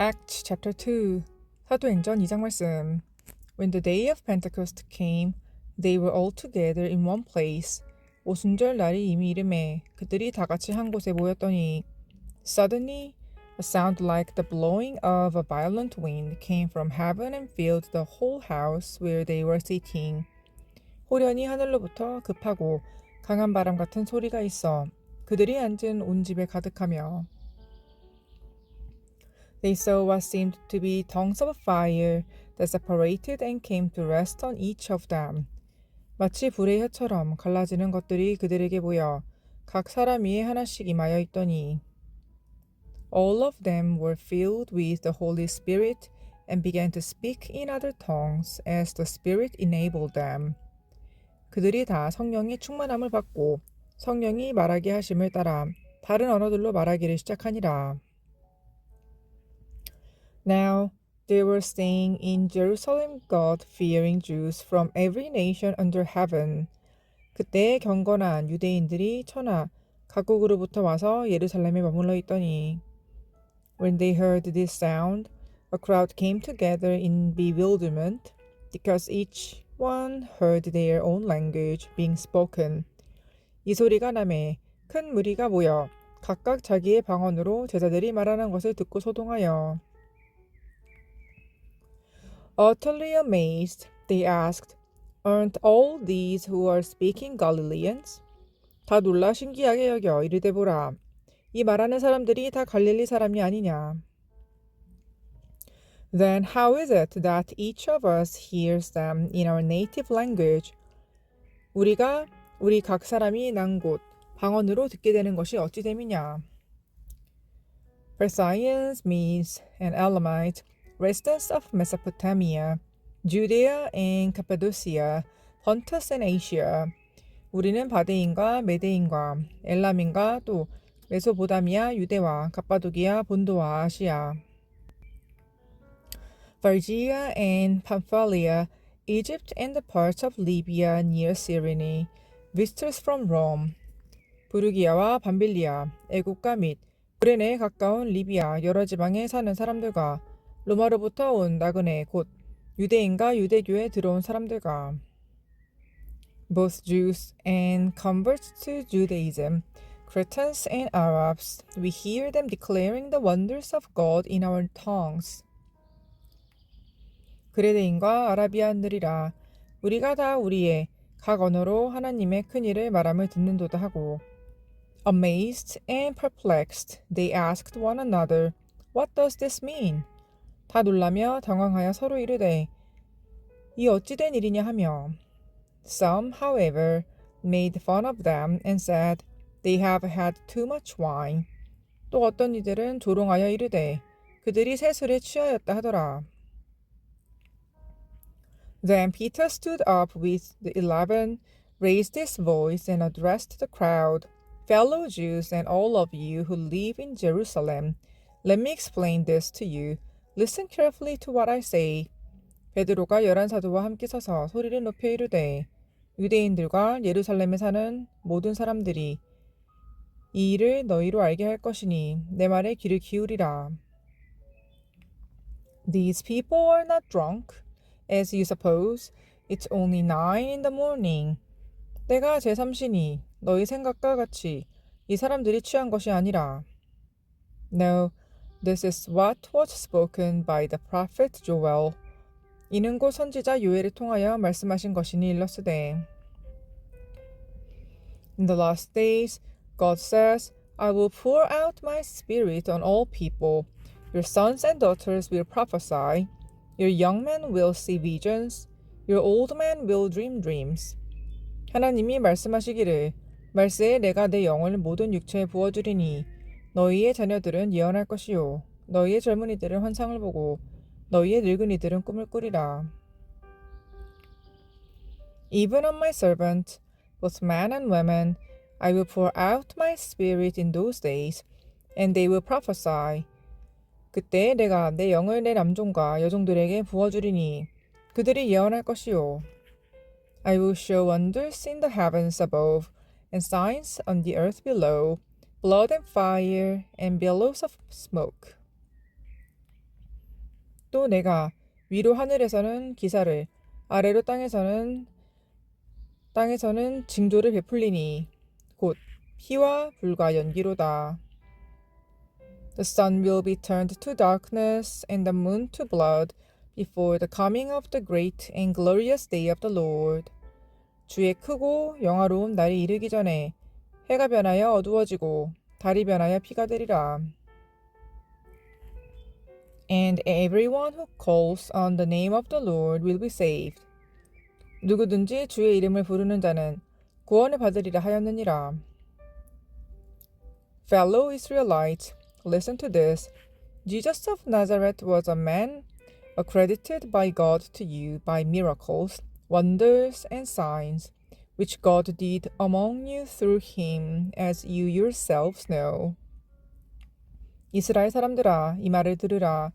Acts chapter 2 사도행전 2장 말씀. When the day of Pentecost came, they were all together in one place. 오순절 날이 이미 이름에 그들이 다 같이 한 곳에 모였더니 Suddenly, a sound like the blowing of a violent wind came from heaven and filled the whole house where they were sitting. 호련히 하늘로부터 급하고 강한 바람 같은 소리가 있어 그들이 앉은 온 집에 가득하며 They saw what seemed to be tongues of fire that separated and came to rest on each of them. 마치 불의 혀처럼 갈라지는 것들이 그들에게 보여 각 사람 위에 하나씩 임하여 있더니 All of them were filled with the Holy Spirit and began to speak in other tongues as the Spirit enabled them. 그들이 다 성령의 충만함을 받고 성령이 말하게 하심을 따라 다른 언어들로 말하기를 시작하니라. Now they were staying in Jerusalem God-fearing Jews from every nation under heaven. 그때 경건한 유대인들이 천하 각국으로부터 와서 예루살렘에 머물러 있더니 When they heard this sound, a crowd came together in bewilderment because each one heard their own language being spoken. 이 소리가 나매 큰 무리가 모여 각각 자기의 방언으로 제자들이 말하는 것을 듣고 소동하여 Utterly amazed, they asked, Aren't all these who are speaking Galileans? 다 놀라 신기하게 여겨 이르되 보라. 이 말하는 사람들이 다 갈릴리 사람이 아니냐. Then how is it that each of us hears them in our native language? 우리 각 사람이 난 곳 방언으로 듣게 되는 것이 어찌 됨이냐. Parthians, Medes, and Elamites, residents of Mesopotamia, Judea and Cappadocia, Pontus and Asia. 우리는 바데인과 메데인과 엘람인과 또 메소보다미아, 유대와 갑바도기아, 본도와 아시아. Phrygia and Pamphylia, Egypt and the parts of Libya near Cyrene, visitors from Rome. 부르기아와 밤빌리아, 애국가 및 구레네에 가까운 리비아 여러 지방에 사는 사람들과 로마로부터 온 나그네 곧 유대인과 유대교에 들어온 사람들과 Both Jews and converts to Judaism, Cretans and Arabs, we hear them declaring the wonders of God in our tongues. 그레데인과 아라비아인들이라 우리가 다 우리의 각 언어로 하나님의 큰 일을 말함을 듣는도다 하고 Amazed and perplexed, they asked one another, What does this mean? 다 놀라며 당황하여 서로 이르되 이 어찌 된 일이냐 하며 Some, however, made fun of them and said, They have had too much wine. 또 어떤 이들은 조롱하여 이르되 그들이 새 술에 취하였다 하더라. Then Peter stood up with the 11, raised his voice and addressed the crowd. Fellow Jews and all of you who live in Jerusalem, let me explain this to you. Listen carefully to what I say. 베드로가 11사도와 함께 서서 소리를 높여 이르되 유대인들과 예루살렘에 사는 모든 사람들이 이 일을 너희로 알게 할 것이니 내 말에 귀를 기울이라. These people are not drunk, as you suppose. It's only 9 in the morning. 내가 제3신이 너희 생각과 같이 이 사람들이 취한 것이 아니라. No, this is what was spoken by the prophet Joel. 이는 곧 선지자 요엘을 통하여 말씀하신 것이니 일렀으되 In the last days, God says, I will pour out my spirit on all people. Your sons and daughters will prophesy. Your young men will see visions. Your old men will dream dreams. 하나님이 말씀하시기를 말세에 내가 내 영을 모든 육체에 부어주리니 너희의 자녀들은 예언할 것이요 너희의 젊은이들은 환상을 보고 너희의 늙은이들은 꿈을 꾸리라. Even on my servant, both men and women, I will pour out my spirit in those days, and they will prophesy. 그때 내가 내 영을 내 남종과 여종들에게 부어주리니 그들이 예언할 것이요. I will show wonders in the heavens above, and signs on the earth below, blood and fire and billows of smoke. 또 내가 위로 하늘에서는 기사를 아래로 땅에서는 징조를 베풀리니 곧 피와 불과 연기로다. The sun will be turned to darkness and the moon to blood before the coming of the great and glorious day of the Lord. 주의 크고 영화로운 날이 이르기 전에 해가 변하여 어두워지고 달이 변하여 피가 되리라. And everyone who calls on the name of the Lord will be saved. 누구든지 주의 이름을 부르는 자는 구원을 받으리라 하였느니라. Fellow Israelites, listen to this. Jesus of Nazareth was a man accredited by God to you by miracles, wonders, and signs, which God did among you through him, as you yourselves know. 이스라엘 사람들아, 이 말을 들으라.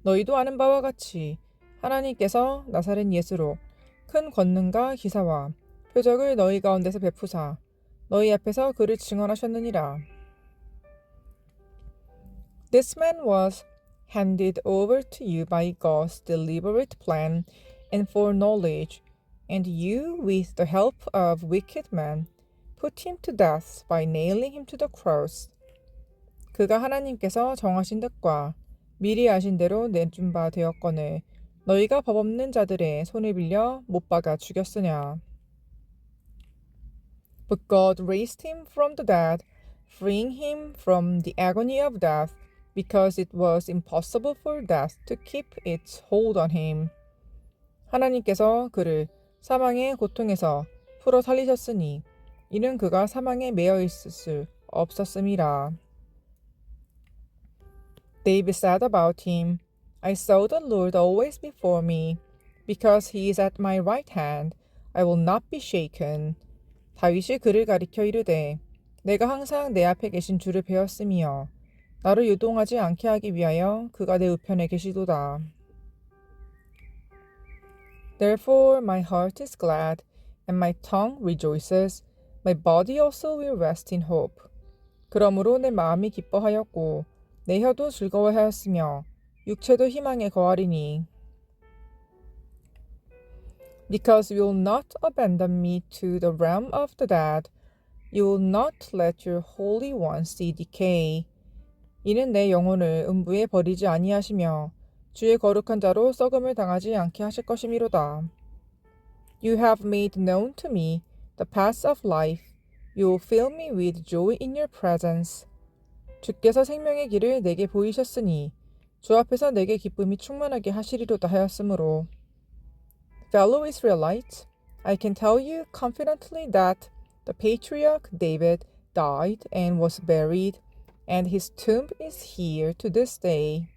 너희도 아는 바와 같이 하나님께서 나사렛 예수로 큰 권능과 기사와 표적을 너희 가운데서 베푸사 너희 앞에서 그를 증언하셨느니라. This man was handed over to you by God's deliberate plan and foreknowledge, and you, with the help of wicked men, put him to death by nailing him to the cross. 그가 하나님께서 정하신 뜻과 미리 아신 대로 내준 바 되었거늘 너희가 법 없는 자들의 손을 빌려 못 박아 죽였으냐. But God raised him from the dead, freeing him from the agony of death, because it was impossible for death to keep its hold on him. 하나님께서 그를 사망의 고통에서 풀어 살리셨으니 이는 그가 사망에 매여 있을 수 없었음이라. David said about him, I saw the Lord always before me. Because he is at my right hand, I will not be shaken. 다윗이 그를 가리켜 이르되, 내가 항상 내 앞에 계신 주를 배웠으며 나를 요동하지 않게 하기 위하여 그가 내 우편에 계시도다. Therefore my heart is glad, and my tongue rejoices. My body also will rest in hope. 그러므로 내 마음이 기뻐하였고 내 혀도 즐거워하였으며 육체도 희망에 거하리니. Because you will not abandon me to the realm of the dead, you will not let your Holy One see decay. 이는 내 영혼을 음부에 버리지 아니하시며 주의 거룩한 자로 썩음을 당하지 않게 하실 것이미로다. You have made known to me the paths of life. You will fill me with joy in your presence. 주께서 생명의 길을 내게 보이셨으니 주 앞에서 내게 기쁨이 충만하게 하시리로다 하였으므로. Fellow Israelites, I can tell you confidently that the patriarch David died and was buried, and his tomb is here to this day.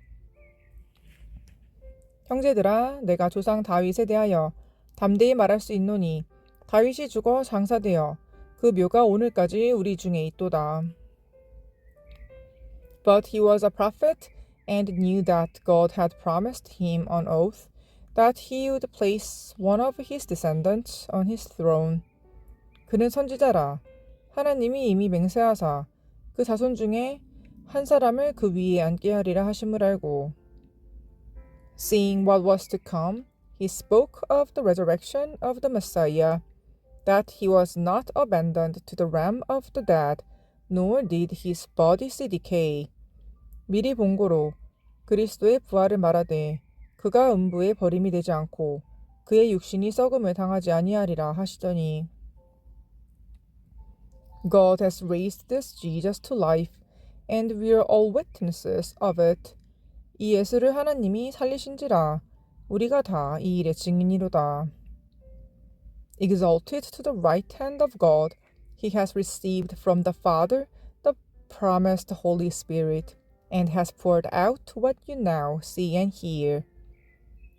형제들아, 내가 조상 다윗에 대하여 담대히 말할 수 있노니 다윗이 죽어 장사되어 그 묘가 오늘까지 우리 중에 있도다. But he was a prophet and knew that God had promised him on oath that he would place one of his descendants on his throne. 그는 선지자라. 하나님이 이미 맹세하사 그 자손 중에 한 사람을 그 위에 앉게 하리라 하심을 알고. Seeing what was to come, he spoke of the resurrection of the Messiah, that he was not abandoned to the realm of the dead, nor did his body see decay. 미리 본고로 그리스도의 부활을 말하되 그가 음부에 버림이 되지 않고 그의 육신이 썩음을 당하지 아니하리라 하시더니. God has raised this Jesus to life, and we are all witnesses of it. 이 예수를 하나님이 살리신지라 우리가 다 이 일의 증인이로다. Exalted to the right hand of God, he has received from the Father the promised Holy Spirit, and has poured out what you now see and hear.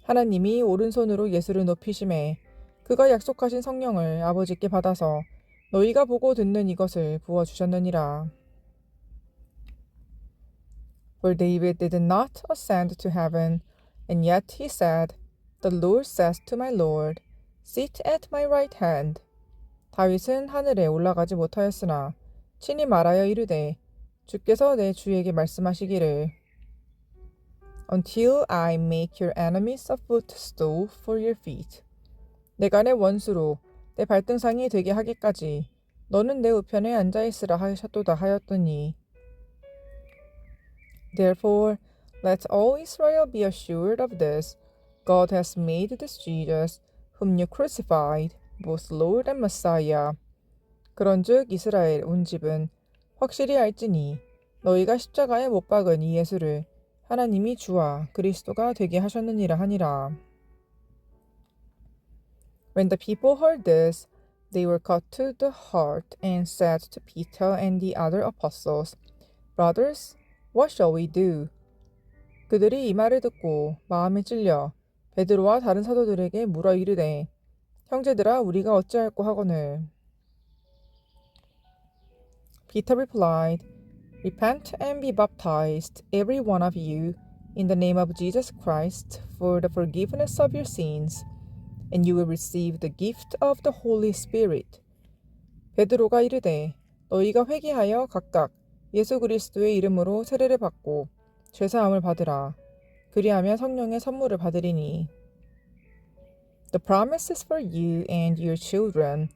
하나님이 오른손으로 예수를 높이심에 그가 약속하신 성령을 아버지께 받아서 너희가 보고 듣는 이것을 부어주셨느니라. For David did not ascend to heaven, and yet he said, The Lord says to my Lord, Sit at my right hand. 다윗은 하늘에 올라가지 못하였으나 친히 말하여 이르되 주께서 내 주에게 말씀하시기를 until I make your enemies a footstool for your feet. 내가 내 원수로 내 발등상이 되게 하기까지 너는 내 우편에 앉아 있으라 하셨도다 하였더니 Therefore let all Israel be assured of this God has made this Jesus whom you crucified both Lord and Messiah. 그런즉 이스라엘 온 집은 확실히 알지니 너희가 십자가에 못 박은 이 예수를 하나님이 주와 그리스도가 되게 하셨느니라 하니라. When the people heard this, they were cut to the heart and said to Peter and the other apostles, Brothers, what shall we do? 그들이 이 말을 듣고 마음에 찔려 베드로와 다른 사도들에게 물어 이르되 형제들아 우리가 어찌할꼬 하거늘. Peter replied, Repent and be baptized, every one of you, in the name of Jesus Christ, for the forgiveness of your sins, and you will receive the gift of the Holy Spirit. 베드로가 이르되 너희가 회개하여 각각 예수 그리스도의 이름으로 세례를 받고 죄사함을 받으라. 그리하면 성령의 선물을 받으리니. The promise is for you and your children,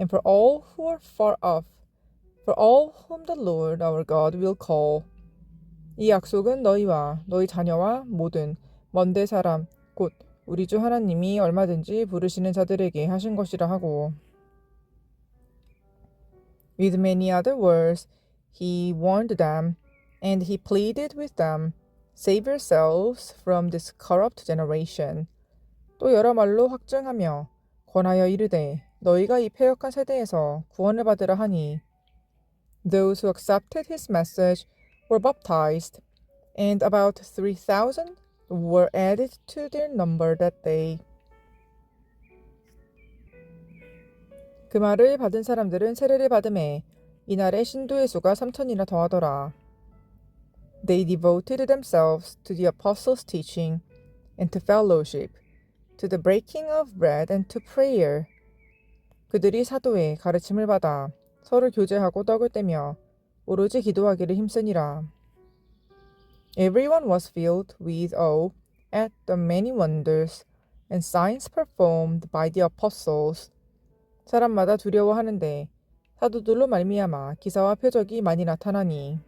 and for all who are far off, for all whom the Lord our God will call. 이 약속은 너희와 너희 자녀와 모든 먼데 사람 곧 우리 주 하나님이 얼마든지 부르시는 자들에게 하신 것이라 하고. With many other words he warned them, and he pleaded with them, Save yourselves from this corrupt generation. 또 여러 말로 확증하며 권하여 이르되 너희가 이 패역한 세대에서 구원을 받으라 하니. Those who accepted his message were baptized, and about 3,000 were added to their number that day. 그 말을 받은 사람들은 세례를 받음에 이날에 신도의 수가 3,000이나 더하더라. They devoted themselves to the apostles' teaching and to fellowship, to the breaking of bread and to prayer. 그들이 사도의 가르침을 받아 서로 교제하고 떡을 떼며 오로지 기도하기를 힘쓰니라. Everyone was filled with awe at the many wonders and signs performed by the apostles. 사람마다 두려워하는데 사도들로 말미암아 기사와 표적이 많이 나타나니.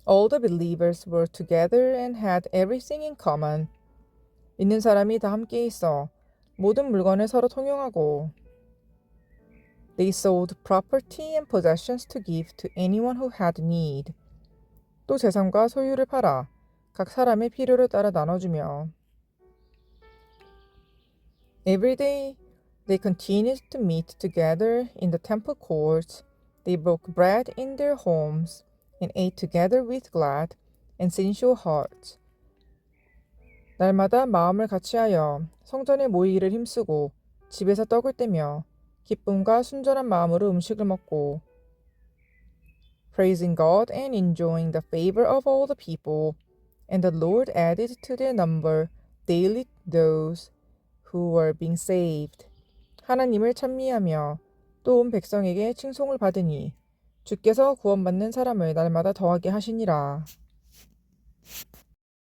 All the believers were together and had everything in common. 믿는 사람이 다 함께 있어 모든 물건을 서로 통용하고. They sold property and possessions to give to anyone who had need. 또 재산과 소유를 팔아 각 사람의 필요를 따라 나눠주며. Every day they continued to meet together in the temple courts. They broke bread in their homes and ate together with glad and sincere hearts. 날마다 마음을 같이하여 성전에 모이기를 힘쓰고 집에서 떡을 떼며 기쁨과 순전한 마음으로 음식을 먹고 praising God and enjoying the favor of all the people, and the Lord added to their number daily those who were being saved. 하나님을 찬미하며 또 온 백성에게 칭송을 받으니 주께서 구원받는 사람을 날마다 더하게 하시니라.